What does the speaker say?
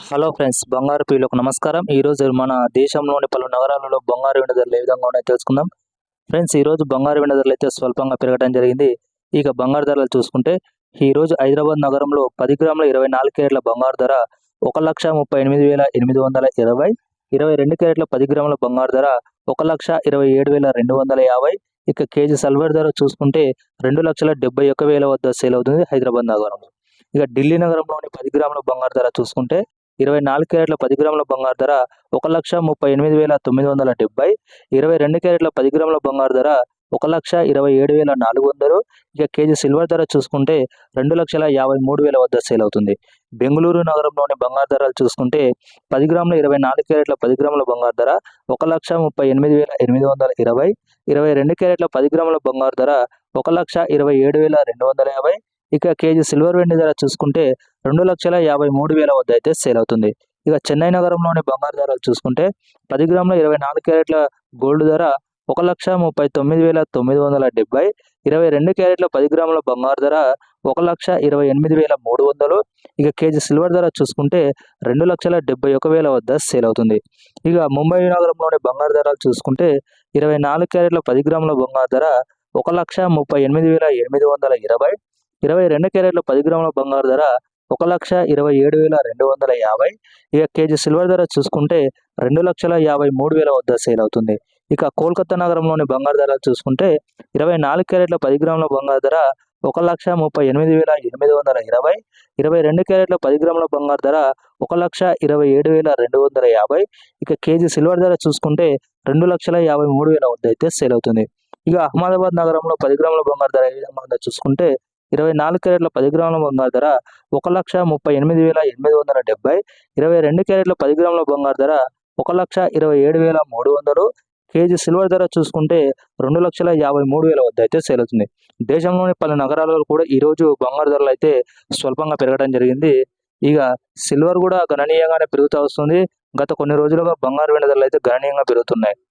Hello friends, బంగారు ప్రియులకు నమస్కారం. ఈరోజు మన దేశంలోని పలు నగరాలలో బంగారు వెండి ధరలు ఏ విధంగా ఉన్నాయో తెలుసుకుందాం. ఫ్రెండ్స్, ఈరోజు బంగారు వెండి ధరలు అయితే స్వల్పంగా పెరగడం జరిగింది. ఇక బంగారు ధరలు చూసుకుంటే ఈరోజు హైదరాబాద్ నగరంలో 10 గ్రాముల 24 క్యారెట్ల బంగారు ధర 1,38,820, 22 క్యారెట్ల 10 గ్రాముల బంగారు ధర 1,27,250. ఇక కేజీ సిల్వర్ ధర చూసుకుంటే 2,71,000 వద్ద సేల్ అవుతుంది హైదరాబాద్ నగరంలో. ఇక ఢిల్లీ నగరంలోని 10 గ్రాముల బంగారు ధర చూసుకుంటే 24 క్యారెట్ల 10 గ్రాముల బంగారు ధర 1,38,970, 22 క్యారెట్ల 10 గ్రాముల బంగారు ధర 1,27,400. ఇక కేజీ సిల్వర్ ధర చూసుకుంటే 2,53,000 వద్ద సేల్ అవుతుంది. బెంగళూరు నగరంలోని బంగారు ధరలు చూసుకుంటే 10 గ్రాముల 24 క్యారెట్ల 10 గ్రాముల బంగారు ధర 1,38,820, 22 క్యారెట్ల 10 గ్రాముల బంగారు ధర 1,27,250. ఇక కేజీ సిల్వర్ వెండి ధర చూసుకుంటే 2,53,000 వద్ద అయితే సేల్ అవుతుంది. ఇక చెన్నై నగరంలోని బంగారు ధరలు చూసుకుంటే 10 గ్రాముల 24 క్యారెట్ల గోల్డ్ ధర 1,39,970, 22 క్యారెట్ల 10 గ్రాముల బంగారు ధర 1,28,300. ఇక కేజీ సిల్వర్ ధర చూసుకుంటే 2,71,000 వద్ద సేల్ అవుతుంది. ఇక ముంబై నగరంలోని బంగారు ధరలు చూసుకుంటే 24 క్యారెట్ల 10 గ్రాముల బంగారు ధర 1,38,820, 22 క్యారెట్ల 10 గ్రాముల బంగారు ధర 1,27,250. ఇక కేజీ సిల్వర్ ధర చూసుకుంటే 2,53,000 వద్ద సేల్ అవుతుంది. ఇక కోల్కతా నగరంలోని బంగారు ధరలు చూసుకుంటే 24 క్యారెట్ల 10 గ్రాముల బంగారు ధర 1,38,820, 22 క్యారెట్ల 10 గ్రాముల బంగారు ధర 1,27,250. ఇక కేజీ సిల్వర్ ధర చూసుకుంటే 2,53,000 వద్ద అయితే సేల్ అవుతుంది. ఇక అహ్మదాబాద్ నగరంలో 10 గ్రాముల బంగారు ధర ఏ విధంగా ఉందో చూసుకుంటే 24 క్యారెట్ల 10 గ్రాముల బంగారు ధర 1,38,870, 22 క్యారెట్ల 10 గ్రాముల బంగారు ధర 1,27,300. కేజీ సిల్వర్ ధర చూసుకుంటే 2,53,000 వద్ద అయితే సేల్ అవుతుంది. దేశంలోని పలు నగరాలలో కూడా ఈరోజు బంగారు ధరలు అయితే స్వల్పంగా పెరగడం జరిగింది. ఇక సిల్వర్ కూడా గణనీయంగానే పెరుగుతూ వస్తుంది. గత కొన్ని రోజులుగా బంగారు వెండి ధరలు అయితే గణనీయంగా పెరుగుతున్నాయి.